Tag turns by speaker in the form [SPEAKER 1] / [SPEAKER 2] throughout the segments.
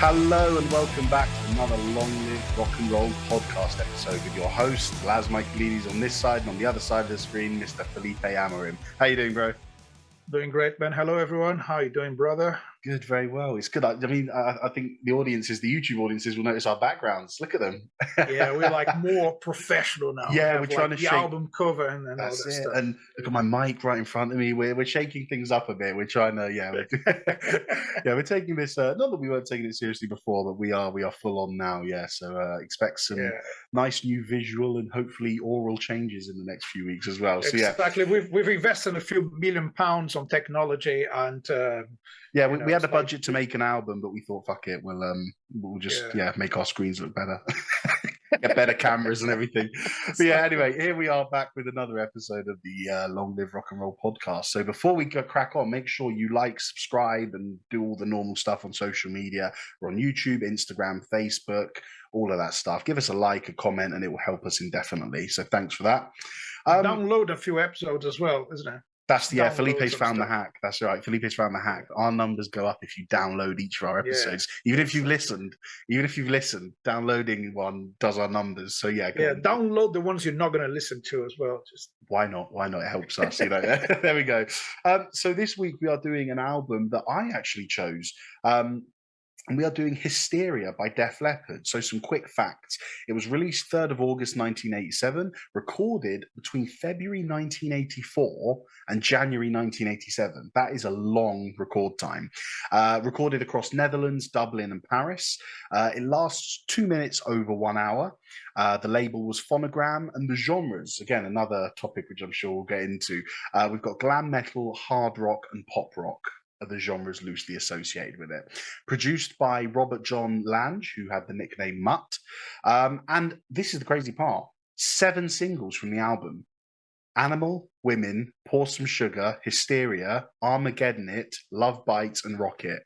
[SPEAKER 1] Hello and welcome back to another Long Live Rock and Roll podcast episode with your host, Laz Felipe on this side, and on the other side of the screen, Mr. Felipe Amorim. How you doing, bro?
[SPEAKER 2] Doing great, Ben. Hello, everyone. How you doing, brother?
[SPEAKER 1] Good, very well. It's good. I mean, I think the YouTube audiences will notice our backgrounds. Look at them.
[SPEAKER 2] Yeah, we're like more professional now.
[SPEAKER 1] Yeah, we're trying to
[SPEAKER 2] the
[SPEAKER 1] shake
[SPEAKER 2] album cover and all that stuff.
[SPEAKER 1] And look at my mic right in front of me. We're shaking things up a bit. We're trying to, we're taking this. Not that we weren't taking it seriously before, but we are full on now. Yeah, so expect some nice new visual and hopefully oral changes in the next few weeks as well. So
[SPEAKER 2] exactly, we've invested a few £1 million on technology and.
[SPEAKER 1] We had a budget to make an album, but we thought, fuck it, we'll just make our screens look better, get better cameras and everything. But anyway, here we are back with another episode of the Long Live Rock and Roll podcast. So before we crack on, make sure you like, subscribe, and do all the normal stuff on social media. We're on YouTube, Instagram, Facebook, all of that stuff. Give us a like, a comment, and it will help us indefinitely. So thanks for that.
[SPEAKER 2] Download a few episodes as well, isn't it?
[SPEAKER 1] That's Felipe's found the hack. That's right. Felipe's found the hack. Our numbers go up if you download each of our episodes. Even if you've listened, downloading one does our numbers. So
[SPEAKER 2] download the ones you're not going to listen to as well. Just
[SPEAKER 1] why not? It helps us. There we go. So this week we are doing an album that I actually chose. And we are doing Hysteria by Def Leppard. So some quick facts. It was released 3rd of August 1987, recorded between February 1984 and January 1987. That is a long record time. Recorded across Netherlands, Dublin and Paris. It lasts 2 minutes over 1 hour. The label was Phonogram, and the genres, again, another topic which I'm sure we'll get into. We've got glam metal, hard rock and pop rock. Are the genres loosely associated with it. Produced by Robert John Lange, who had the nickname Mutt. And this is the crazy part. 7 singles from the album. Animal, Women, Pour Some Sugar, Hysteria, Armageddon It, Love Bites, and Rocket.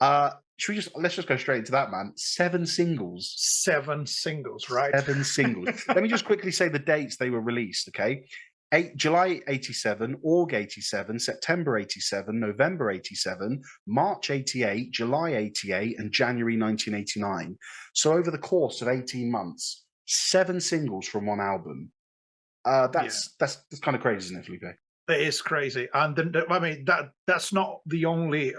[SPEAKER 1] Let's just go straight into that, man. 7 singles.
[SPEAKER 2] 7 singles, right?
[SPEAKER 1] 7 singles. Let me just quickly say the dates they were released, okay? July 87, Aug 87, September 87, November 87, March 88, July 88, and January 1989. So over the course of 18 months, 7 singles from one album. That's kind of crazy, isn't it, Felipe?
[SPEAKER 2] It is crazy, and that's not the only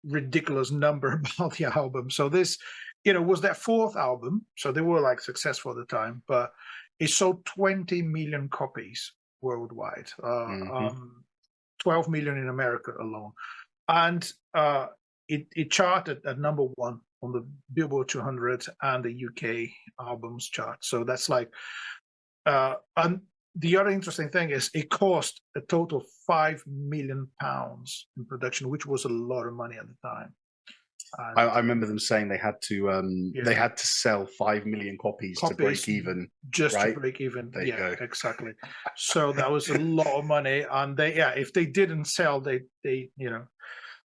[SPEAKER 2] ridiculous number about the album. So this, was their 4th album, so they were like successful at the time, but. It sold 20 million copies worldwide, 12 million in America alone. And it charted at number 1 on the Billboard 200 and the UK albums chart. So that's like, and the other interesting thing is it cost a total of £5 million in production, which was a lot of money at the time.
[SPEAKER 1] I remember them saying they had to sell 5 million copies to break even.
[SPEAKER 2] To break even. There you go. Exactly. So that was a lot of money, and if they didn't sell, they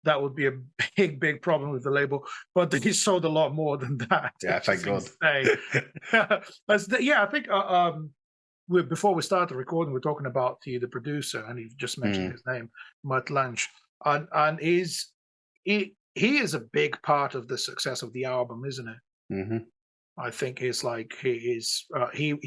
[SPEAKER 2] that would be a big problem with the label. But they sold a lot more than that.
[SPEAKER 1] Yeah, thank God.
[SPEAKER 2] I think before we started recording, we're talking about the producer, and you just mentioned his name, Mutt Lange, and he is a big part of the success of the album, isn't it?
[SPEAKER 1] Mm-hmm.
[SPEAKER 2] I think he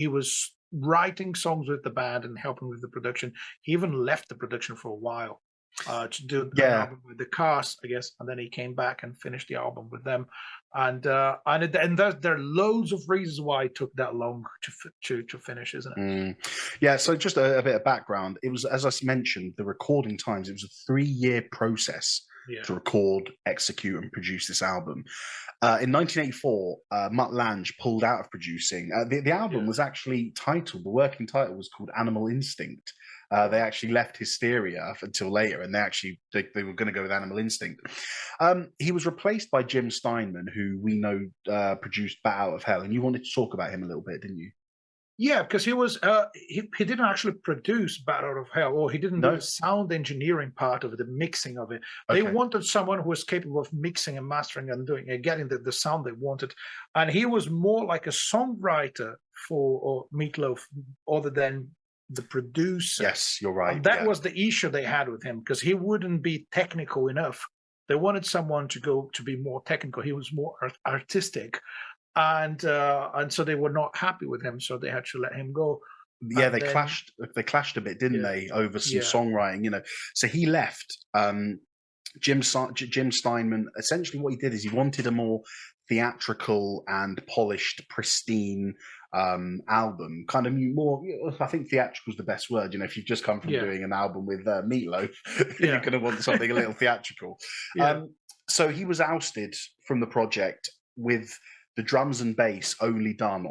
[SPEAKER 2] was writing songs with the band and helping with the production. He even left the production for a while to do the album with the Cars, I guess, and then he came back and finished the album with them. And there are loads of reasons why it took that long to finish, isn't it?
[SPEAKER 1] Yeah. So just a bit of background. It was, as I mentioned, the recording times. It was a 3-year process. To record, execute, and produce this album. In 1984, Mutt Lange pulled out of producing. The album was actually titled, the working title was called Animal Instinct. They actually left Hysteria until later, and they were going to go with Animal Instinct. He was replaced by Jim Steinman, who we know produced Bat Out of Hell, and you wanted to talk about him a little bit, didn't you?
[SPEAKER 2] Yeah, because he was he didn't actually produce Bat Out of Hell, or he didn't do the sound engineering part of it, the mixing of it. They wanted someone who was capable of mixing and mastering and getting the sound they wanted. And he was more like a songwriter for Meatloaf, other than the producer.
[SPEAKER 1] Yes, you're right.
[SPEAKER 2] And that was the issue they had with him, because he wouldn't be technical enough. They wanted someone to be more technical. He was more artistic, and so they were not happy with him, so they had to let him go.
[SPEAKER 1] Yeah,
[SPEAKER 2] And
[SPEAKER 1] they
[SPEAKER 2] then,
[SPEAKER 1] clashed. They clashed a bit, didn't
[SPEAKER 2] yeah,
[SPEAKER 1] they, over some
[SPEAKER 2] yeah,
[SPEAKER 1] songwriting? So he left. Jim Steinman. Essentially, what he did is he wanted a more theatrical and polished, pristine album. Kind of more. I think theatrical is the best word. If you've just come from
[SPEAKER 2] yeah,
[SPEAKER 1] doing an album with Meatloaf, you're
[SPEAKER 2] yeah,
[SPEAKER 1] going to want something a little theatrical.
[SPEAKER 2] yeah.
[SPEAKER 1] So he was ousted from the project with the drums and bass only done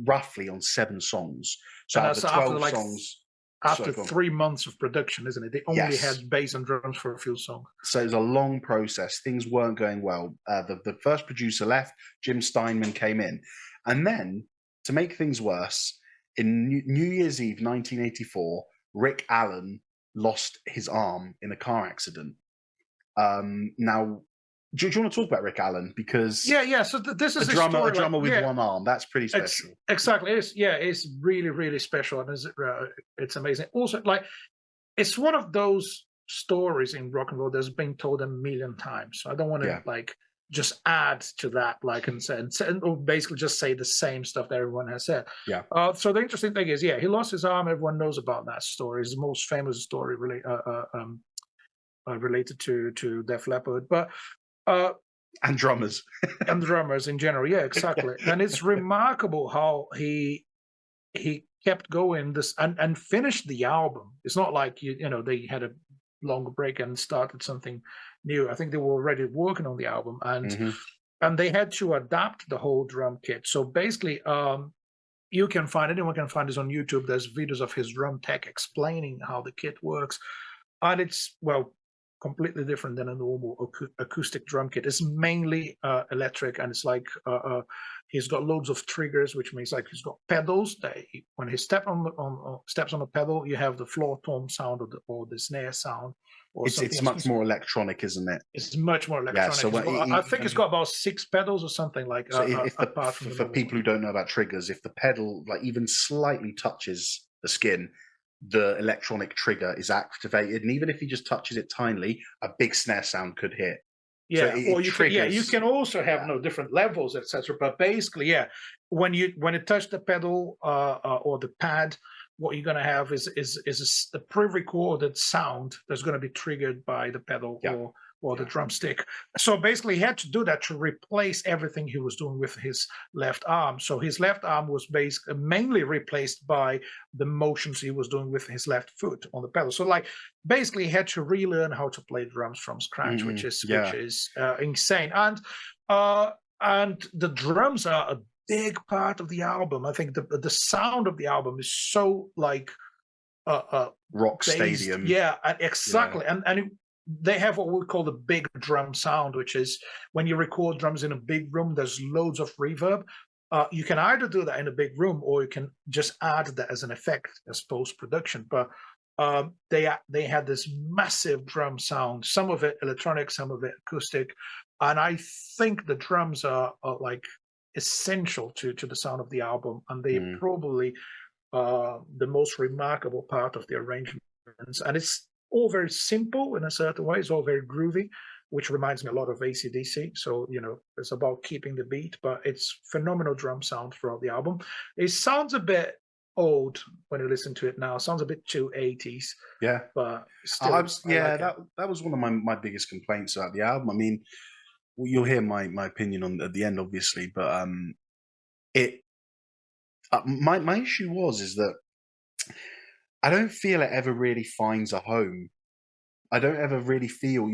[SPEAKER 1] roughly on 7 songs. So
[SPEAKER 2] And
[SPEAKER 1] out of
[SPEAKER 2] that's
[SPEAKER 1] the
[SPEAKER 2] after
[SPEAKER 1] 12 songs.
[SPEAKER 2] after
[SPEAKER 1] Sorry, go on.
[SPEAKER 2] 3 months of production, isn't it? They only
[SPEAKER 1] Yes.
[SPEAKER 2] had bass and drums for a few songs.
[SPEAKER 1] So it was a long process. Things weren't going well. The first producer left. Jim Steinman came in. And then, to make things worse, in New Year's Eve 1984, Rick Allen lost his arm in a car accident. Now, do you want to talk about Rick Allen? Because
[SPEAKER 2] Yeah. So this is
[SPEAKER 1] a drummer
[SPEAKER 2] story,
[SPEAKER 1] with one arm, that's pretty special.
[SPEAKER 2] Exactly. It's really, really special, and it's amazing. Also, like, it's one of those stories in rock and roll that's been told a million times. So I don't want to
[SPEAKER 1] Yeah.
[SPEAKER 2] like just add to that, like, and or basically just say the same stuff that everyone has said.
[SPEAKER 1] Yeah.
[SPEAKER 2] So the interesting thing is, he lost his arm. Everyone knows about that story. It's the most famous story related to Def Leppard, but
[SPEAKER 1] And drummers.
[SPEAKER 2] and drummers in general. Yeah, exactly. And it's remarkable how he kept going this and finished the album. It's not like they had a long break and started something new. I think they were already working on the album, and they had to adapt the whole drum kit. So basically, anyone can find this on YouTube. There's videos of his drum tech explaining how the kit works, and it's completely different than a normal acoustic drum kit. It's mainly electric, and it's like he's got loads of triggers, which means like he's got pedals that when he steps on the pedal, you have the floor tom sound or the snare sound. Or
[SPEAKER 1] it's much more electronic, isn't it?
[SPEAKER 2] It's much more electronic.
[SPEAKER 1] Yeah, so
[SPEAKER 2] I think it's got about 6 pedals or something like.
[SPEAKER 1] So for people who don't know about triggers, if the pedal like even slightly touches the skin, the electronic trigger is activated, and even if he just touches it tinily, a big snare sound could hit.
[SPEAKER 2] Yeah,
[SPEAKER 1] so
[SPEAKER 2] you can also have different levels, etc. But basically, when it touches the pedal or the pad, what you're gonna have is a pre-recorded sound that's gonna be triggered by the pedal or the drumstick. So basically, he had to do that to replace everything he was doing with his left arm. So his left arm was mainly replaced by the motions he was doing with his left foot on the pedal. So like basically, he had to relearn how to play drums from scratch, which is insane. And the drums are a big part of the album. I think the sound of the album is so like
[SPEAKER 1] rock
[SPEAKER 2] based,
[SPEAKER 1] stadium.
[SPEAKER 2] Yeah, exactly. And they have what we call the big drum sound, which is when you record drums in a big room, there's loads of reverb. You can either do that in a big room, or you can just add that as an effect as post-production. But they had this massive drum sound, some of it electronic, some of it acoustic. And I think the drums are like essential to the sound of the album, and they probably the most remarkable part of the arrangements. And it's all very simple in a certain way. It's all very groovy, which reminds me a lot of AC/DC. So, it's about keeping the beat, but it's phenomenal drum sound throughout the album. It sounds a bit old when you listen to it now. It sounds a bit too 80s.
[SPEAKER 1] Yeah.
[SPEAKER 2] But still,
[SPEAKER 1] that was one of my biggest complaints about the album. I mean, you'll hear my opinion on at the end, obviously, but my issue is that I don't feel it ever really finds a home. I don't ever really feel,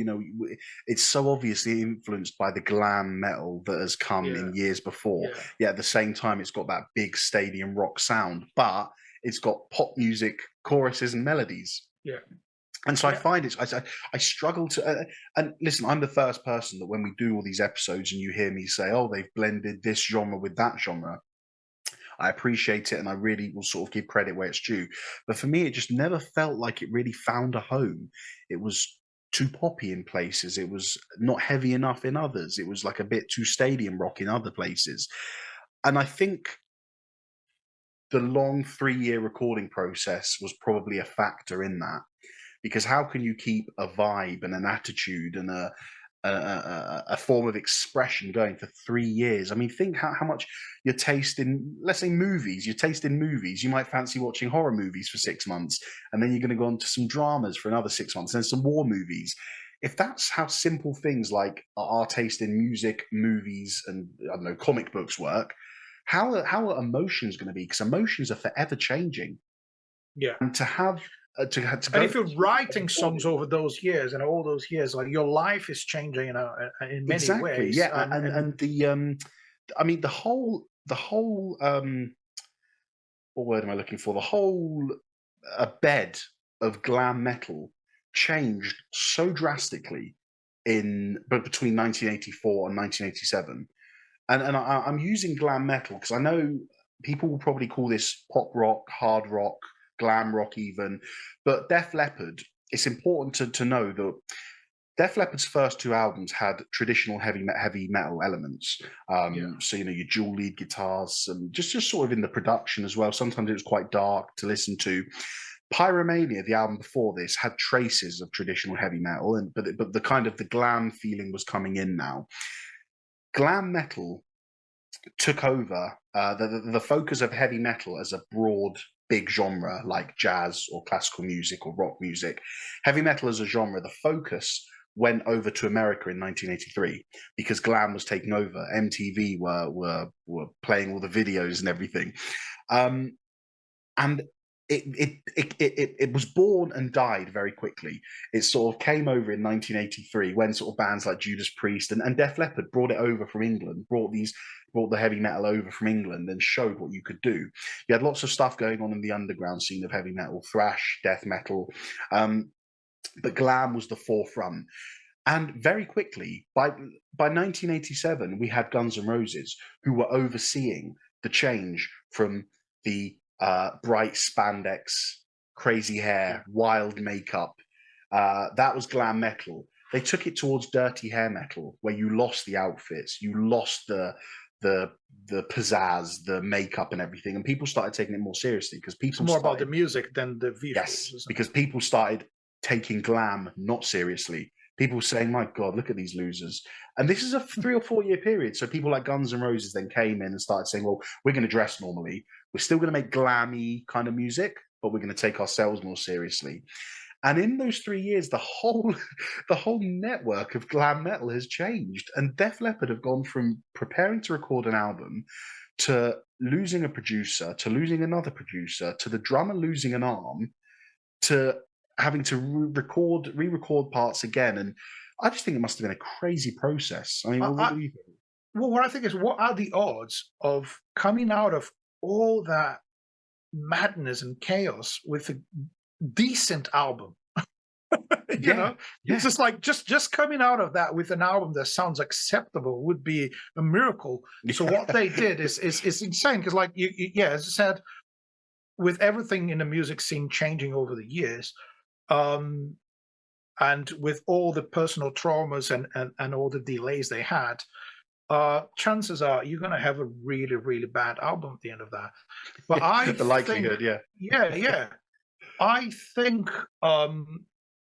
[SPEAKER 1] it's so obviously influenced by the glam metal that has come in years before. Yeah, at the same time, it's got that big stadium rock sound, but it's got pop music, choruses, and melodies.
[SPEAKER 2] Yeah.
[SPEAKER 1] And so I find I struggle to, and listen, I'm the first person that when we do all these episodes and you hear me say, oh, they've blended this genre with that genre, I appreciate it, and I really will sort of give credit where it's due. But for me, it just never felt like it really found a home. It was too poppy in places. It was not heavy enough in others. It was like a bit too stadium rock in other places. And I think the long 3-year recording process was probably a factor in that. Because how can you keep a vibe and an attitude and a form of expression going for 3 years. I mean, think how much your taste in, let's say, movies. Your taste in movies. You might fancy watching horror movies for 6 months, and then you're going to go on to some dramas for another 6 months, and then some war movies. If that's how simple things like our taste in music, movies, and I don't know, comic books work, how are emotions going to be? Because emotions are forever changing.
[SPEAKER 2] Yeah.
[SPEAKER 1] And to have to go,
[SPEAKER 2] and if you're writing songs over those years and all those years, like your life is changing, in many ways.
[SPEAKER 1] Yeah, and the I mean the whole what word am I looking for? The whole bed of glam metal changed so drastically but between 1984 and 1987. And I'm using glam metal because I know people will probably call this pop rock, hard rock, glam rock even, but Def Leppard, it's important to know that Def Leppard's first 2 albums had traditional heavy metal elements. So, your dual lead guitars, and just sort of in the production as well. Sometimes it was quite dark to listen to. Pyromania, the album before this, had traces of traditional heavy metal, but the kind of the glam feeling was coming in now. Glam metal took over the focus of heavy metal as a broad, big genre like jazz or classical music or rock music. Heavy metal as a genre, the focus went over to America in 1983 because glam was taking over. MTV were playing all the videos and everything, and it was born and died very quickly. It sort of came over in 1983 when sort of bands like Judas Priest and Def Leppard brought it over from England, brought the heavy metal over from England and showed what you could do. You had lots of stuff going on in the underground scene of heavy metal, thrash, death metal, but glam was the forefront. And very quickly, by 1987, we had Guns N' Roses, who were overseeing the change from the bright spandex, crazy hair, wild makeup. That was glam metal. They took it towards dirty hair metal, where you lost the outfits, you lost the pizzazz, the makeup, and everything, and people started taking it more seriously because people
[SPEAKER 2] it's more about the music than the visuals.
[SPEAKER 1] Yes, because people started taking glam not seriously. People saying, "My God, look at these losers!" And this is a 3 or 4 year period. So people like Guns N' Roses then came in and started saying, "Well, we're going to dress normally. We're still going to make glammy kind of music, but we're going to take ourselves more seriously." And in those 3 years, the whole network of glam metal has changed. And Def Leppard have gone from preparing to record an album to losing a producer, to losing another producer, to the drummer losing an arm, to having to re-record parts again. And I just think it must have been a crazy process. I mean, what do you think?
[SPEAKER 2] Well, what I think is, what are the odds of coming out of all that madness and chaos with a decent album? It's just like just coming out of that with an album that sounds acceptable would be a miracle. So what they did is insane, because, like, as I said, with everything in the music scene changing over the years, and with all the personal traumas and all the delays they had, chances are you're going to have a really, really bad album at the end of that. But
[SPEAKER 1] the likelihood,
[SPEAKER 2] I think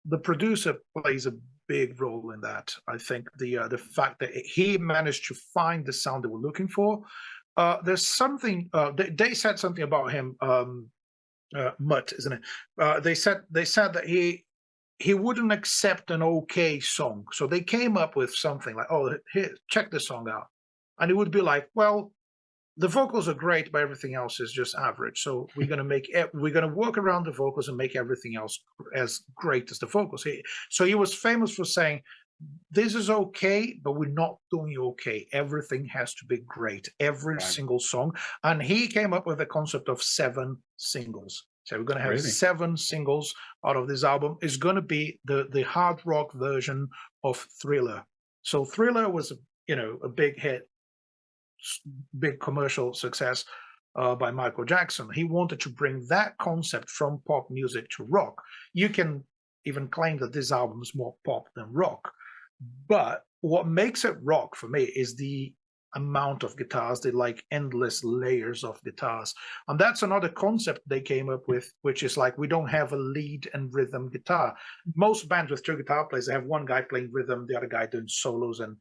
[SPEAKER 2] the producer plays a big role in that. I think the fact that he managed to find the sound they were looking for. There's something they said something about him. Mutt, isn't it? They said that he wouldn't accept an okay song, so they came up with something like, "Oh, here, check this song out," and it would be like, "Well, the vocals are great, but everything else is just average. So we're gonna work around the vocals and make everything else as great as the vocals." So he was famous for saying, "This is okay, but we're not doing okay. Everything has to be great, every single song." And he came up with the concept of 7 singles. So we're going to have 7 singles out of this album. It's going to be the hard rock version of Thriller. So Thriller was a big hit, big commercial success by Michael Jackson. He wanted to bring that concept from pop music to rock. You can even claim that this album is more pop than rock. But what makes it rock for me is the amount of guitars. They like endless layers of guitars. And that's another concept they came up with, which is like, we don't have a lead and rhythm guitar. Most bands with two guitar players, they have one guy playing rhythm, the other guy doing solos and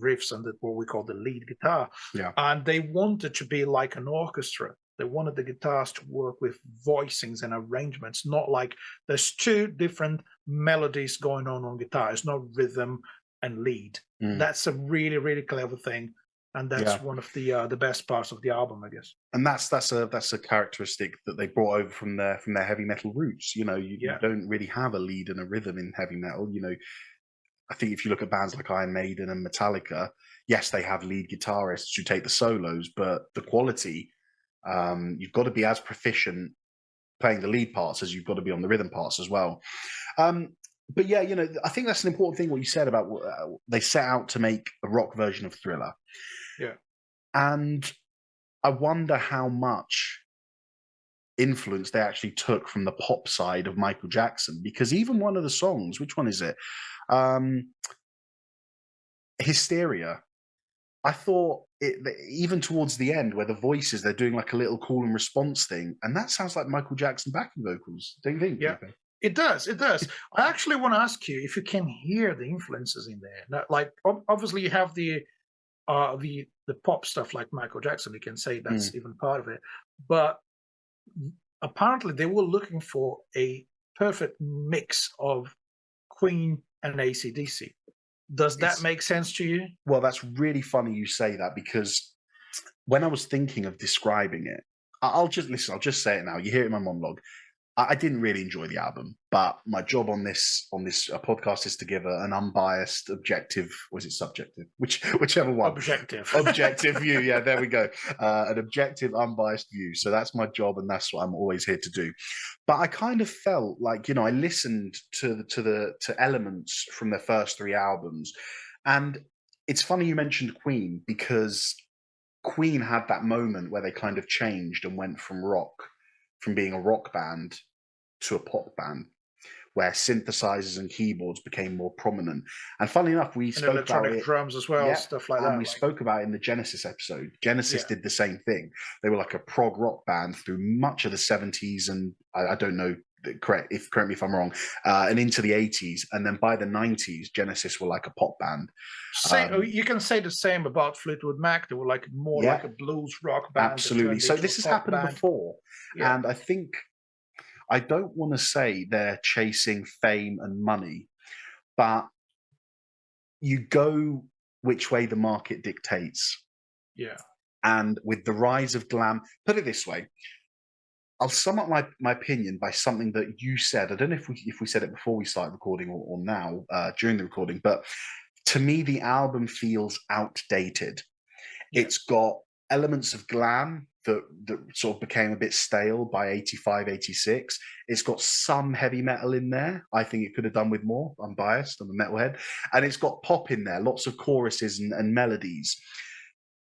[SPEAKER 2] riffs, and what we call the lead guitar.
[SPEAKER 1] Yeah.
[SPEAKER 2] And they wanted to be like an orchestra. They wanted the guitars to work with voicings and arrangements, not like there's two different melodies going on guitar. It's not rhythm and lead. That's a really, really clever thing. And that's one of the best parts of the album, I guess.
[SPEAKER 1] And that's a characteristic that they brought over from their heavy metal roots. You don't really have a lead and a rhythm in heavy metal. I think if you look at bands like Iron Maiden and Metallica, yes, they have lead guitarists who take the solos, but the quality, you've got to be as proficient playing the lead parts as you've got to be on the rhythm parts as well. But yeah, I think that's an important thing what you said about they set out to make a rock version of Thriller.
[SPEAKER 2] Yeah.
[SPEAKER 1] And I wonder how much influence they actually took from the pop side of Michael Jackson, because even one of the songs, which one is it? Hysteria. I thought even towards the end where the voices, they're doing like a little call and response thing. And that sounds like Michael Jackson backing vocals. Don't you think?
[SPEAKER 2] Yeah. It does. I actually want to ask you if you can hear the influences in there. Now, like, obviously, you have the pop stuff like Michael Jackson. You can say that's even part of it. But apparently, they were looking for a perfect mix of Queen and AC/DC. Does that make sense to you?
[SPEAKER 1] Well, that's really funny you say that, because when I was thinking of describing it, I'll just say it now. You hear it in my monologue. I didn't really enjoy the album, but my job on this podcast is to give an unbiased, objective, was it subjective? Whichever one. Objective view. Yeah, there we go. An objective, unbiased view. So that's my job, and that's what I'm always here to do. But I kind of felt like, I listened to elements from their first three albums, and it's funny you mentioned Queen, because Queen had that moment where they kind of changed and went from being a rock band to a pop band, where synthesizers and keyboards became more prominent. And funnily enough, we spoke
[SPEAKER 2] electronic
[SPEAKER 1] about
[SPEAKER 2] drums as well, stuff like that.
[SPEAKER 1] And we spoke about it in the Genesis episode. Genesis did the same thing. They were like a prog rock band through much of the 70s, and I don't know, correct me if I'm wrong, and into the 80s. And then by the 90s, Genesis were like a pop band.
[SPEAKER 2] You can say the same about Fleetwood Mac. They were like more like a blues rock band.
[SPEAKER 1] Absolutely. So this has happened before. Yeah. And I think, I don't want to say they're chasing fame and money, but you go which way the market dictates.
[SPEAKER 2] Yeah.
[SPEAKER 1] And with the rise of glam, put it this way, I'll sum up my opinion by something that you said. I don't know if we said it before we started recording or now during the recording, but to me, the album feels outdated. Yeah. It's got elements of glam that sort of became a bit stale by 85, 86. It's got some heavy metal in there. I think it could have done with more. I'm biased. I'm a metalhead. And it's got pop in there, lots of choruses and melodies.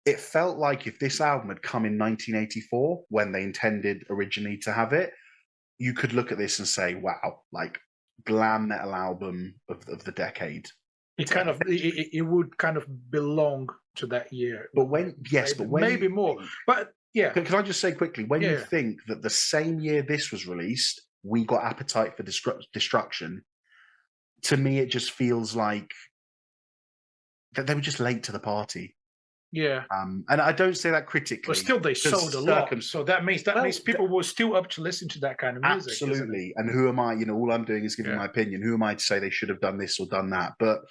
[SPEAKER 1] It felt like if this album had come in 1984, when they intended originally to have it, you could look at this and say, wow, like glam metal album of the decade.
[SPEAKER 2] It would kind of belong to that year.
[SPEAKER 1] But maybe
[SPEAKER 2] more. But yeah.
[SPEAKER 1] Can I just say quickly, when you think that the same year this was released, we got Appetite for Destruction, to me, it just feels like that they were just late to the party.
[SPEAKER 2] Yeah.
[SPEAKER 1] And I don't say that critically.
[SPEAKER 2] But still, they sold a lot. So that means people were still up to listen to that kind of music.
[SPEAKER 1] Absolutely. And who am I? All I'm doing is giving my opinion. Who am I to say they should have done this or done that? But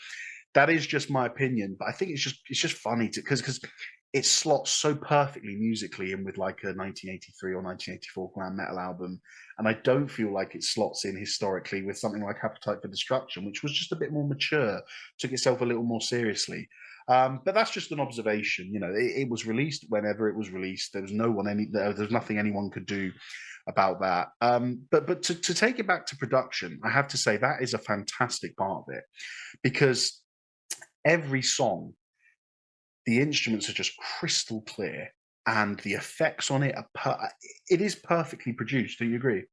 [SPEAKER 1] that is just my opinion. But I think it's just funny because it slots so perfectly musically in with like a 1983 or 1984 glam metal album. And I don't feel like it slots in historically with something like Appetite for Destruction, which was just a bit more mature, took itself a little more seriously. But that's just an observation. It was released whenever it was released. There was there's nothing anyone could do about that. But to take it back to production, I have to say that is a fantastic part of it, because every song, the instruments are just crystal clear, and the effects on it it is perfectly produced. Do you agree?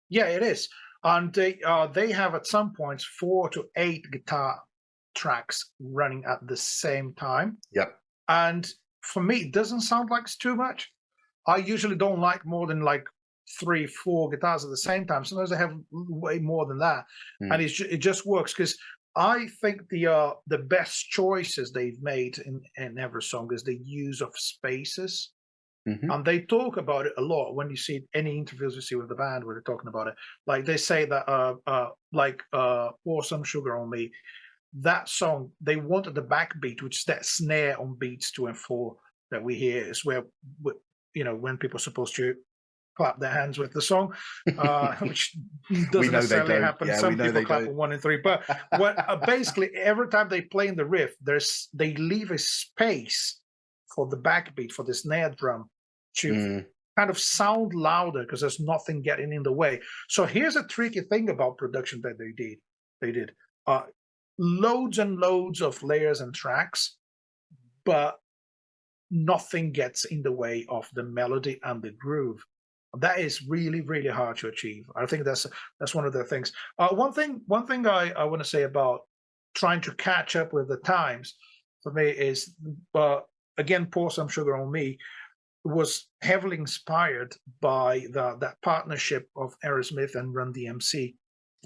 [SPEAKER 2] Yeah, it is. And they have at some points 4 to 8 guitar tracks running at the same time.
[SPEAKER 1] Yep.
[SPEAKER 2] And for me, it doesn't sound like it's too much. I usually don't like more than like 3-4 guitars at the same time. Sometimes I have way more than that, and it just works because I think the best choices they've made in every song is the use of spaces. And they talk about it a lot when you see any interviews you see with the band where they're talking about it. Like they say that Pour Some Sugar on Me, that song, they wanted the backbeat, which is that snare on beats 2 and 4 that we hear, is where, when people are supposed to clap their hands with the song, which doesn't necessarily happen.
[SPEAKER 1] Yeah,
[SPEAKER 2] some people clap on 1 and 3, but basically every time they play in the riff, they leave a space for the backbeat, for the snare drum to kind of sound louder because there's nothing getting in the way. So here's a tricky thing about production that they did loads and loads of layers and tracks, but nothing gets in the way of the melody and the groove. That is really, really hard to achieve. I think that's one of the things. One thing I want to say about trying to catch up with the times for me is, again, Pour Some Sugar on Me was heavily inspired by that partnership of Aerosmith and Run DMC.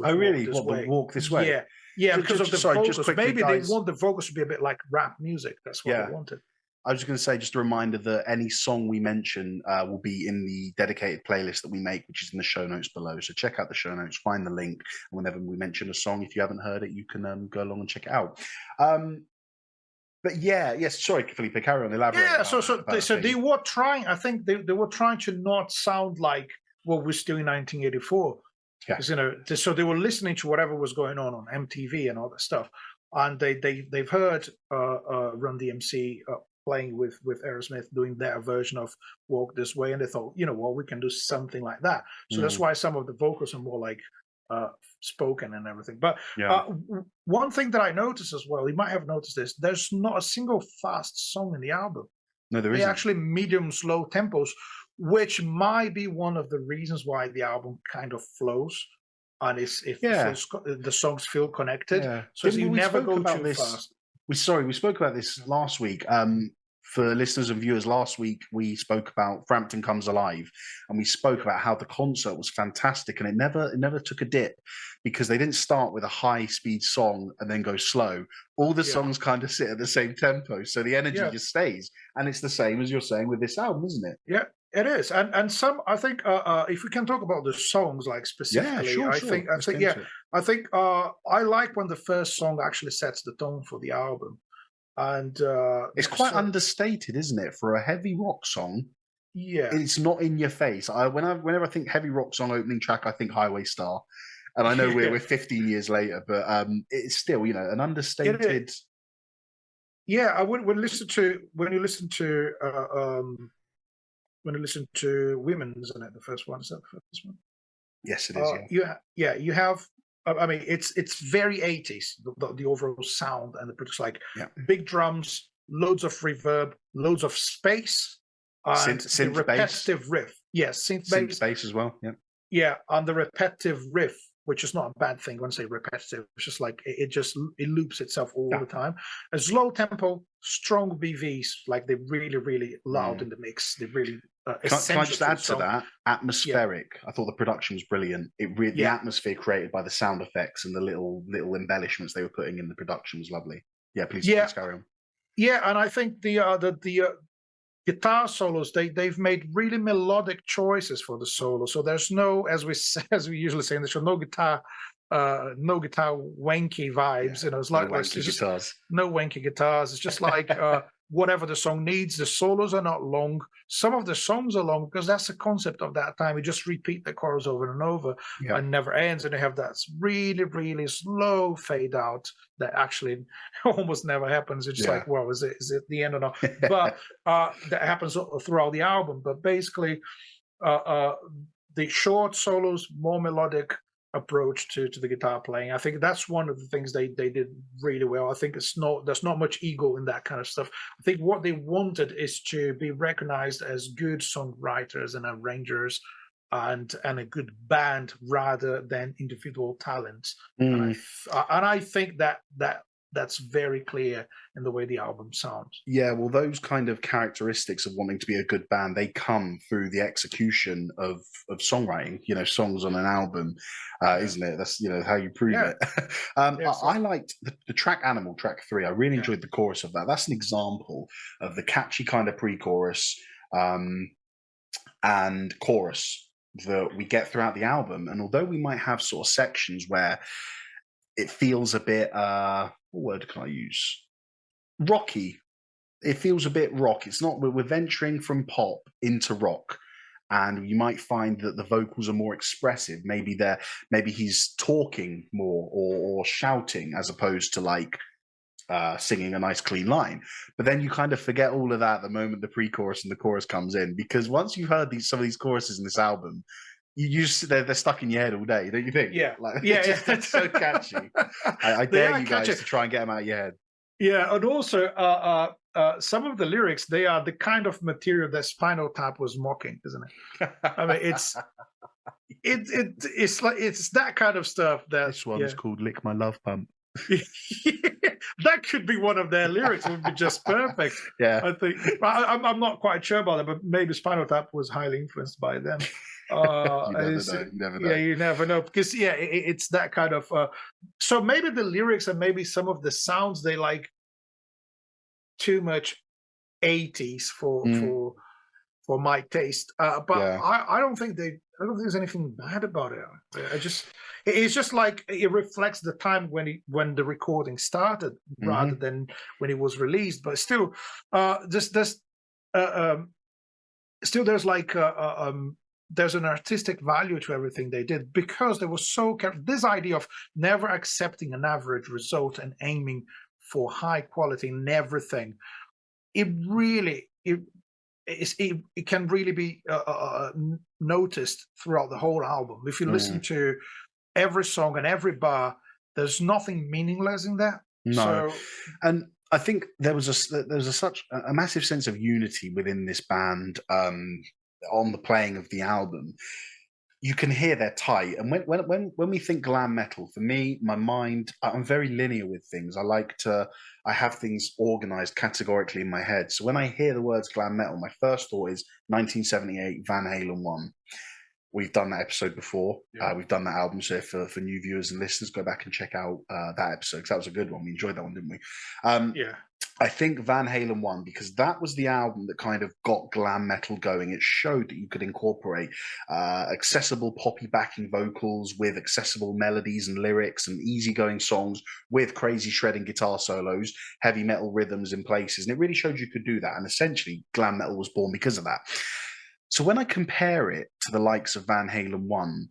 [SPEAKER 1] Oh, really? Walk This Way?
[SPEAKER 2] Yeah, because of the vocals.
[SPEAKER 1] Quickly,
[SPEAKER 2] maybe
[SPEAKER 1] guys,
[SPEAKER 2] they want the vocals to be a bit like rap music. That's what they wanted.
[SPEAKER 1] I was just going to say, just a reminder that any song we mention will be in the dedicated playlist that we make, which is in the show notes below. So check out the show notes, find the link, and whenever we mention a song, if you haven't heard it, you can go along and check it out. But yes, sorry, Felipe, carry on, elaborate.
[SPEAKER 2] Yeah, so they were trying, I think they were trying to not sound like what we're still in 1984.
[SPEAKER 1] Yeah.
[SPEAKER 2] So they were listening to whatever was going on MTV and all that stuff. And they've heard Run DMC playing with Aerosmith doing their version of Walk This Way, and they thought, we can do something like that. So that's why some of the vocals are more like spoken and everything. But one thing that I noticed as well, you might have noticed this, there's not a single fast song in the album.
[SPEAKER 1] No, there isn't.
[SPEAKER 2] They're actually medium slow tempos, which might be one of the reasons why the album kind of flows. And the songs feel connected. Yeah. So you never go too fast.
[SPEAKER 1] We spoke about this last week. For listeners and viewers, last week we spoke about Frampton Comes Alive, and we spoke about how the concert was fantastic, and it never took a dip because they didn't start with a high speed song and then go slow. All the songs kind of sit at the same tempo, so the energy just stays. And it's the same as you're saying with this album, isn't it?
[SPEAKER 2] Yeah. It is, and some. I think if we can talk about the songs like specifically, I think I like when the first song actually sets the tone for the album, and
[SPEAKER 1] it's quite understated, isn't it, for a heavy rock song?
[SPEAKER 2] Yeah,
[SPEAKER 1] it's not in your face. Whenever I think heavy rock song opening track, I think Highway Star, and I know we're 15 years later, but it's still an understated.
[SPEAKER 2] Yeah, when you listen to Women, isn't it the first one? Is that the first one?
[SPEAKER 1] Yes, it is.
[SPEAKER 2] You have. I mean, it's very 80s. The overall sound and the production, like big drums, loads of reverb, loads of space, and
[SPEAKER 1] synth
[SPEAKER 2] the repetitive riff. Yes, synth
[SPEAKER 1] bass as well. Yeah.
[SPEAKER 2] Yeah, and the repetitive riff, which is not a bad thing when I say repetitive. It's just like it loops itself all the time. A slow tempo, strong BVs, like they're really, really loud in the mix. They're really
[SPEAKER 1] Can I just add to that? Atmospheric. Yeah. I thought the production was brilliant. The atmosphere created by the sound effects and the little embellishments they were putting in the production was lovely. Yeah, please carry on.
[SPEAKER 2] Yeah, and I think the guitar solos, they've made really melodic choices for the solo. So there's no, as we usually say in the show, no guitar wanky vibes. It's like
[SPEAKER 1] guitars.
[SPEAKER 2] No wanky guitars. It's just like whatever the song needs. The solos are not long. Some of the songs are long because that's the concept of that time. You just repeat the chorus over and over and never ends. And they have that really, really slow fade out that actually almost never happens. It's just like, well, is it the end or not? But that happens throughout the album. But basically, the short solos, more melodic approach to the guitar playing. I think that's one of the things they did really well. I think there's not much ego in that kind of stuff. I think what they wanted is to be recognized as good songwriters and arrangers and a good band rather than individual talents. And I think that that's very clear in the way the album sounds.
[SPEAKER 1] Yeah, well, those kind of characteristics of wanting to be a good band, they come through the execution of songwriting. Songs on an album, isn't it? That's how you prove it. I liked the track "Animal," track 3. I really enjoyed the chorus of that. That's an example of the catchy kind of pre-chorus and chorus that we get throughout the album. And although we might have sort of sections where it feels a bit, what word can I use? Rocky. It feels a bit rock. It's not. We're venturing from pop into rock, and you might find that the vocals are more expressive. Maybe he's talking more or shouting as opposed to like singing a nice clean line. But then you kind of forget all of that the moment the pre-chorus and the chorus comes in, because once you've heard some of these choruses in this album, they're stuck in your head all day, don't you think?
[SPEAKER 2] Yeah,
[SPEAKER 1] It's so catchy. I dare you guys to try and get them out of your head.
[SPEAKER 2] Yeah, and also some of the lyrics, they are the kind of material that Spinal Tap was mocking, isn't it? I mean, it's that kind of stuff.
[SPEAKER 1] This one's called "Lick My Love Pump."
[SPEAKER 2] That could be one of their lyrics. It would be just perfect.
[SPEAKER 1] Yeah,
[SPEAKER 2] I think. I'm not quite sure about it, but maybe Spinal Tap was highly influenced by them.
[SPEAKER 1] You never know.
[SPEAKER 2] Yeah, you never know, because it's that kind of. So maybe the lyrics and maybe some of the sounds, they like too much 80s for my taste. But I don't think there's anything bad about it. It's just like it reflects the time when the recording started rather than when it was released. But still, still there's like there's an artistic value to everything they did, because they were so careful. This idea of never accepting an average result and aiming for high quality in everything, it can really be noticed throughout the whole album. If you listen to every song and every bar, there's nothing meaningless in that.
[SPEAKER 1] No, and I think there was such a massive sense of unity within this band on the playing of the album. You can hear they're tight, and when we think glam metal, for me, my mind, I'm very linear with things. I have things organized categorically in my head. So when I hear the words glam metal, my first thought is 1978 Van Halen 1. We've done that episode before. We've done that album. So for new viewers and listeners, go back and check out that episode, because that was a good one. We enjoyed that one, didn't we? I think Van Halen 1, because that was the album that kind of got glam metal going. It showed that you could incorporate accessible poppy backing vocals with accessible melodies and lyrics and easygoing songs with crazy shredding guitar solos, heavy metal rhythms in places. And it really showed you could do that. And essentially, glam metal was born because of that. So when I compare it to the likes of Van Halen 1,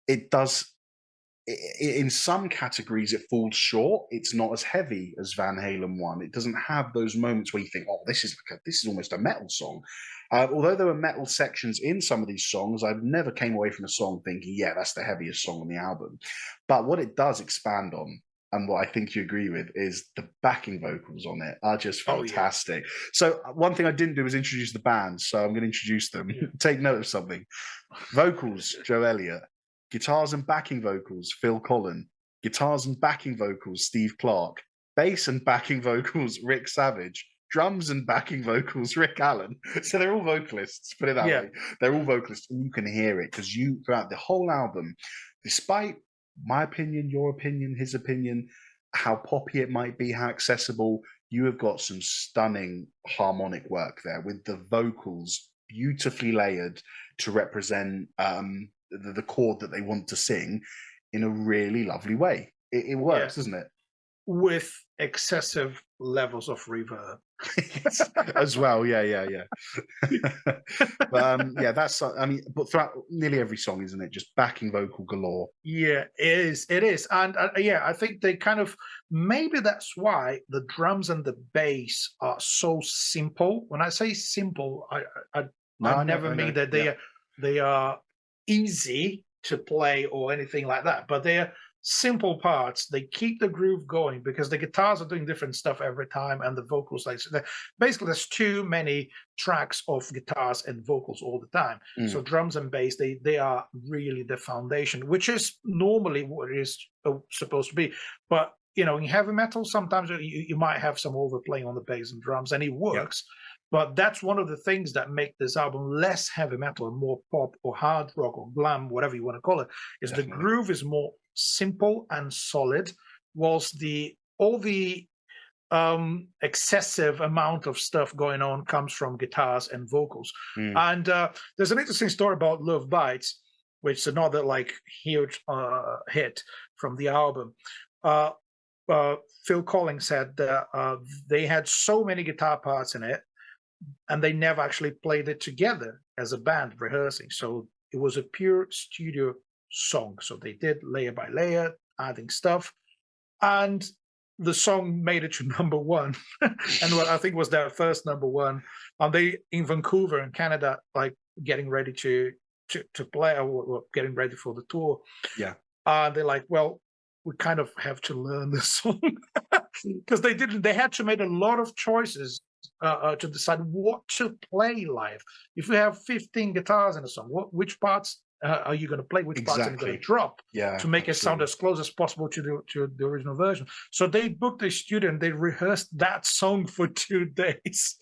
[SPEAKER 1] it does... in some categories, it falls short. It's not as heavy as Van Halen 1. It doesn't have those moments where you think, "Oh, this is almost a metal song." Although there were metal sections in some of these songs, I never came away from a song thinking, "Yeah, that's the heaviest song on the album." But what it does expand on, and what I think you agree with, is the backing vocals on it are just fantastic. So one thing I didn't do was introduce the band, so I'm going to introduce them. Take note of something. Vocals, Joe Elliott. Guitars and backing vocals, Phil Collen. Guitars and backing vocals, Steve Clark. Bass and backing vocals, Rick Savage. Drums and backing vocals, Rick Allen. So they're all vocalists, put it that way. They're all vocalists, and you can hear it, because throughout the whole album, despite my opinion, your opinion, his opinion, how poppy it might be, how accessible, you have got some stunning harmonic work there, with the vocals beautifully layered to represent the chord that they want to sing in a really lovely way. It works, doesn't it?
[SPEAKER 2] With excessive levels of reverb.
[SPEAKER 1] As well, yeah. But that's, but throughout nearly every song, isn't it, just backing vocal galore?
[SPEAKER 2] Yeah, it is. And I think they kind of, maybe that's why the drums and the bass are so simple. When I say simple, I never mean that they are easy to play or anything like that, but they're simple parts. They keep the groove going because the guitars are doing different stuff every time, and the vocals, basically there's too many tracks of guitars and vocals all the time. So drums and bass, they are really the foundation, which is normally what it is supposed to be. But in heavy metal, sometimes you might have some overplaying on the bass and drums, and it works. But that's one of the things that make this album less heavy metal and more pop or hard rock or glam, whatever you want to call it, is the groove is more simple and solid, whilst all the excessive amount of stuff going on comes from guitars and vocals. And there's an interesting story about Love Bites, which is another huge hit from the album. Phil Collins said that they had so many guitar parts in it, and they never actually played it together as a band rehearsing. So it was a pure studio song. So they did layer by layer, adding stuff. And the song made it to #1. And what I think was their first #1. And they, in Vancouver in Canada, getting ready to play or getting ready for the tour.
[SPEAKER 1] Yeah.
[SPEAKER 2] They're like, well, we kind of have to learn this song. Because they had to make a lot of choices to decide what to play live. If you have 15 guitars in a song, which parts are you going to play? Which parts are you going to drop to make it sound as close as possible to the original version? So they booked a studio and they rehearsed that song for 2 days.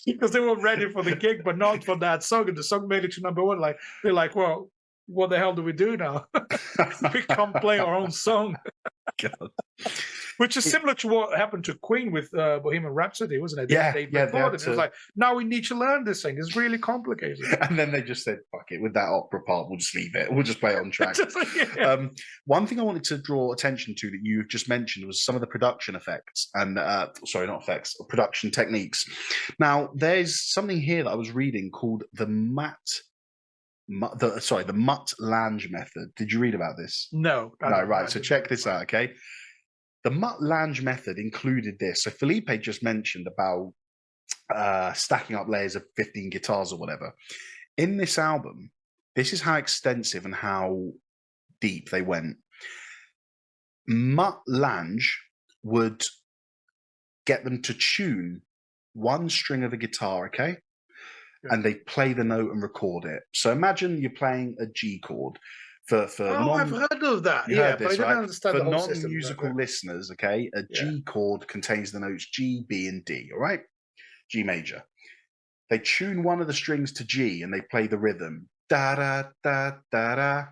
[SPEAKER 2] Because they were ready for the gig, but not for that song. And the song made it to #1. They're like, well, what the hell do we do now? We can't play our own song.
[SPEAKER 1] God.
[SPEAKER 2] Which is similar to what happened to Queen with Bohemian Rhapsody, wasn't it? They recorded it. It was like, now we need to learn this thing. It's really complicated.
[SPEAKER 1] And then they just said, fuck it, with that opera part, we'll just leave it. We'll just play it on track. One thing I wanted to draw attention to that you just mentioned was some of the production effects and, production techniques. Now, there's something here that I was reading called the Mutt-Lange method. Did you read about this?
[SPEAKER 2] No.
[SPEAKER 1] No, right. So check this out, okay? The Mutt-Lange method included this. So Felipe just mentioned about stacking up layers of 15 guitars or whatever. In this album, this is how extensive and how deep they went. Mutt-Lange would get them to tune one string of a guitar, okay? Yeah. And they play the note and record it. So imagine you're playing a G chord. I've
[SPEAKER 2] heard of that.
[SPEAKER 1] But
[SPEAKER 2] I didn't understand
[SPEAKER 1] for
[SPEAKER 2] the whole
[SPEAKER 1] non-musical listeners, okay, a G chord contains the notes G, B, and D, all right? G major. They tune one of the strings to G and they play the rhythm. Da-da-da-da-da,